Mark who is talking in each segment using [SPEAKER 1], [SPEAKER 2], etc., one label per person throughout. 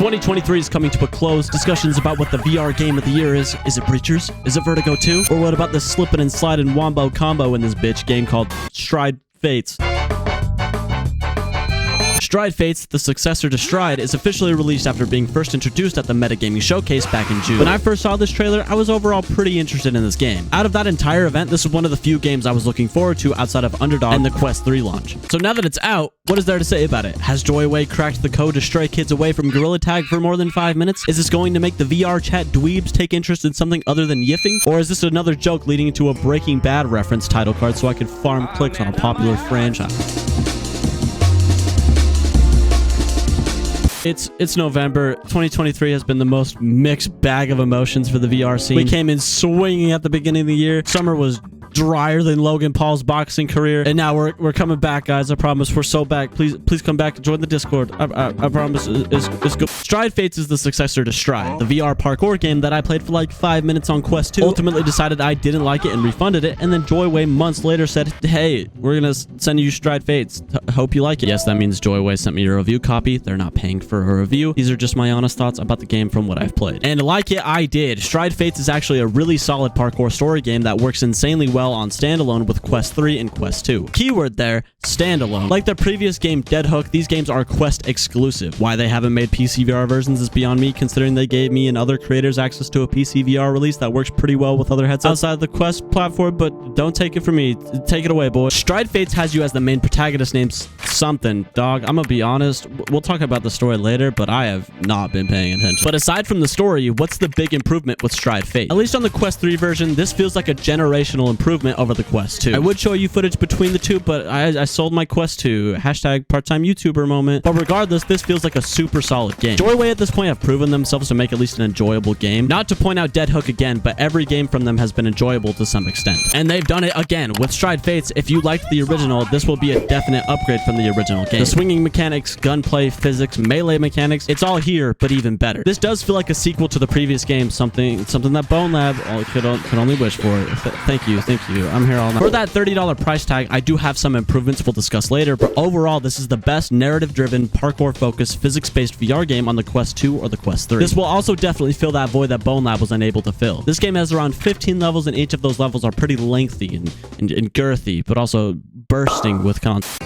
[SPEAKER 1] 2023 is coming to a close. Discussions about what the VR game of the year is. Is it Breachers? Is it Vertigo 2? Or what about the slipping and sliding wombo combo in this bitch game called Stride Fates? Stride Fates, the successor to Stride, is officially released after being first introduced at the Metagaming Showcase back in June. When I first saw this trailer, I was overall pretty interested in this game. Out of that entire event, this was one of the few games I was looking forward to outside of Underdog and the Quest 3 launch. So now that it's out, what is there to say about it? Has Joyway cracked the code to stray kids away from Gorilla Tag for more than 5 minutes? Is this going to make the VR chat dweebs take interest in something other than yiffing? Or is this another joke leading into a Breaking Bad reference title card so I could farm clicks on a popular franchise? It's November. 2023 has been the most mixed bag of emotions for the VR scene. We came in swinging at the beginning of the year. Summer was drier than Logan Paul's boxing career, and now we're coming back, guys. I promise we're so back. Please come back and join the Discord. I promise it's good. Stride Fates is the successor to Stride, the VR parkour game that I played for like 5 minutes on Quest 2. Ultimately decided I didn't like it and refunded it, and then Joyway months later said, hey, we're gonna send you Stride Fates. Hope you like it. Yes, that means Joyway sent me a review copy. They're not paying for a review. These are just my honest thoughts about the game from what I've played. And like it, I did. Stride Fates is actually a really solid parkour story game that works insanely well on standalone with Quest 3 and Quest 2. Keyword there, standalone. Like their previous game, Dead Hook, these games are Quest exclusive. Why they haven't made PC VR versions is beyond me, considering they gave me and other creators access to a PC VR release that works pretty well with other headsets outside of the Quest platform, but don't take it from me. Take it away, boy. Stride Fates has you as the main protagonist named something, dog. I'm gonna be honest. We'll talk about the story later, but I have not been paying attention. But aside from the story, what's the big improvement with Stride Fates? At least on the Quest 3 version, this feels like a generational improvement over the Quest 2. I would show you footage between the two, but I sold my Quest 2. Hashtag part-time YouTuber moment. But regardless, this feels like a super solid game. Joyway at this point have proven themselves to make at least an enjoyable game. Not to point out Dead Hook again, but every game from them has been enjoyable to some extent. And they've done it again. With Stride Fates, if you liked the original, this will be a definite upgrade from the original game. The swinging mechanics, gunplay, physics, melee mechanics, it's all here, but even better. This does feel like a sequel to the previous game, something that Bone Lab could only wish for. Thank you. I'm here all night. For that $30 price tag, I do have some improvements we'll discuss later, but overall, this is the best narrative-driven, parkour-focused, physics-based VR game on the Quest 2 or the Quest 3. This will also definitely fill that void that Bone Lab was unable to fill. This game has around 15 levels, and each of those levels are pretty lengthy and girthy, but also bursting with content.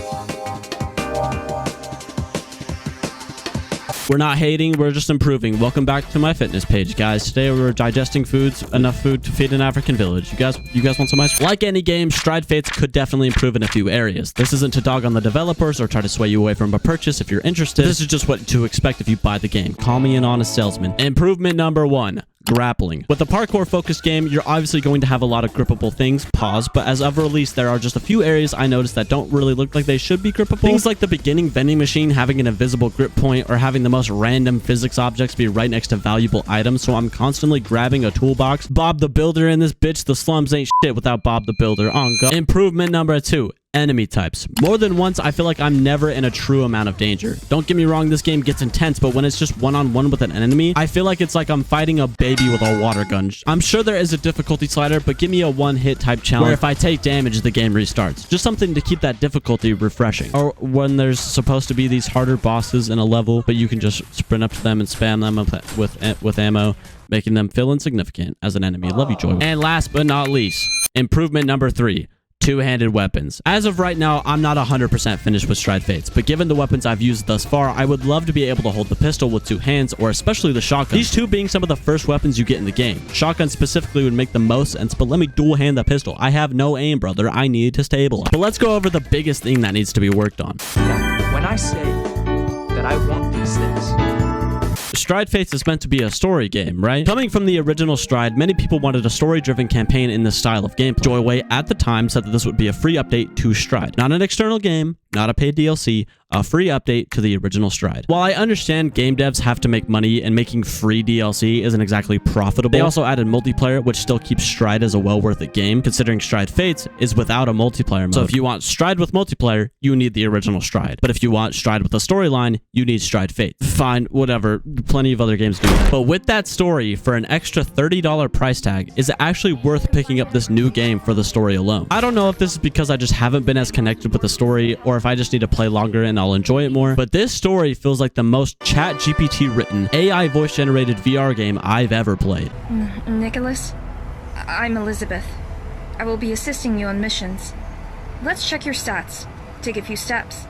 [SPEAKER 1] We're not hating, we're just improving. Welcome back to my fitness page, guys. Today we're digesting foods, enough food to feed an African village. You guys want some ice cream? Like any game, Stride Fates could definitely improve in a few areas. This isn't to dog on the developers or try to sway you away from a purchase if you're interested. This is just what to expect if you buy the game. Call me an honest salesman. Improvement number 1. Grappling. With a parkour focused game, you're obviously going to have a lot of grippable things, but as of release, there are just a few areas I noticed that don't really look like they should be grippable. Things like the beginning vending machine having an invisible grip point, or having the most random physics objects be right next to valuable items, so I'm constantly grabbing a toolbox. Bob the Builder in this bitch, the slums ain't shit without Bob the Builder. On go. Improvement number 2. Enemy types. More than once, I feel like I'm never in a true amount of danger. Don't get me wrong, this game gets intense, but when it's just one-on-one with an enemy, I feel like it's like I'm fighting a baby with a water gun. I'm sure there is a difficulty slider, but give me a one-hit type challenge where if I take damage, the game restarts. Just something to keep that difficulty refreshing. Or when there's supposed to be these harder bosses in a level, but you can just sprint up to them and spam them with ammo, making them feel insignificant as an enemy. Love you, Joy. And last but not least, improvement number 3. Two-handed weapons. As of right now, I'm not 100% finished with Stride Fates, but given the weapons I've used thus far, I would love to be able to hold the pistol with 2 hands, or especially the shotgun. These two being some of the first weapons you get in the game. Shotgun specifically would make the most sense, but let me dual hand the pistol. I have no aim, brother. I need to stabilize. But let's go over the biggest thing that needs to be worked on.
[SPEAKER 2] When I say that I want these things,
[SPEAKER 1] Stride Fates is meant to be a story game, right? Coming from the original Stride, many people wanted a story-driven campaign in this style of gameplay. Joyway at the time said that this would be a free update to Stride. Not an external game, not a paid DLC, a free update to the original Stride. While I understand game devs have to make money and making free DLC isn't exactly profitable, they also added multiplayer, which still keeps Stride as a well-worth it game, considering Stride Fates is without a multiplayer mode. So if you want Stride with multiplayer, you need the original Stride. But if you want Stride with a storyline, you need Stride Fates. Fine, whatever. Plenty of other games do. But with that story, for an extra $30 price tag, is it actually worth picking up this new game for the story alone? I don't know if this is because I just haven't been as connected with the story, or if if I just need to play longer and I'll enjoy it more. But this story feels like the most chat GPT written AI voice generated VR game I've ever played.
[SPEAKER 3] Nicholas, I'm Elizabeth. I will be assisting you on missions. Let's check your stats. Take a few steps.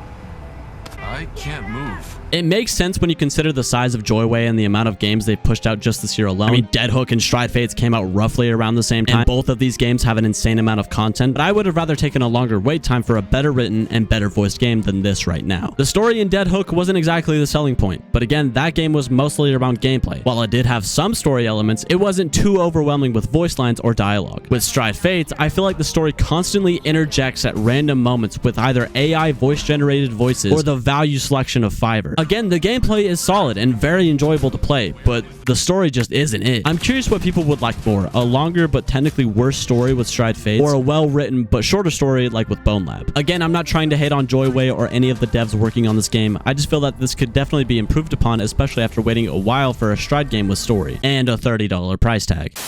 [SPEAKER 4] I can't move.
[SPEAKER 1] It makes sense when you consider the size of Joyway and the amount of games they've pushed out just this year alone. I mean, Dead Hook and Stride Fates came out roughly around the same time. And both of these games have an insane amount of content, but I would have rather taken a longer wait time for a better written and better voiced game than this right now. The story in Dead Hook wasn't exactly the selling point, but again, that game was mostly around gameplay. While it did have some story elements, it wasn't too overwhelming with voice lines or dialogue. With Stride Fates, I feel like the story constantly interjects at random moments with either AI voice generated voices or the value selection of Fiverr. Again, the gameplay is solid and very enjoyable to play, but the story just isn't it. I'm curious what people would like more, a longer but technically worse story with Stride Fates, or a well-written but shorter story like with Bone Lab. Again, I'm not trying to hate on Joyway or any of the devs working on this game. I just feel that this could definitely be improved upon, especially after waiting a while for a Stride game with story and a $30 price tag.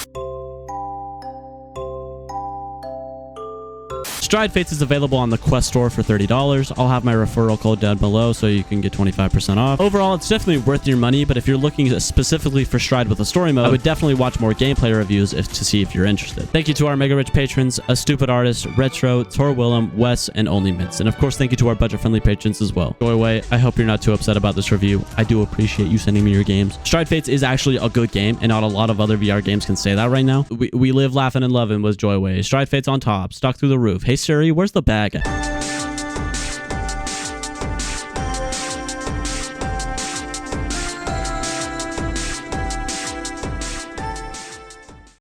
[SPEAKER 1] Stride Fates is available on the Quest store for $30. I'll have my referral code down below so you can get 25% off. Overall, it's definitely worth your money, but if you're looking specifically for Stride with a story mode, I would definitely watch more gameplay reviews to see if you're interested. Thank you to our Mega Rich patrons, A Stupid Artist, Retro, Tor Willem, Wes, and Only Mints. And of course, thank you to our budget-friendly patrons as well. Joyway, I hope you're not too upset about this review. I do appreciate you sending me your games. Stride Fates is actually a good game, and not a lot of other VR games can say that right now. We live laughing and loving with Joyway. Stride Fates on top, stuck through the roof. Hey Siri, where's the bag at?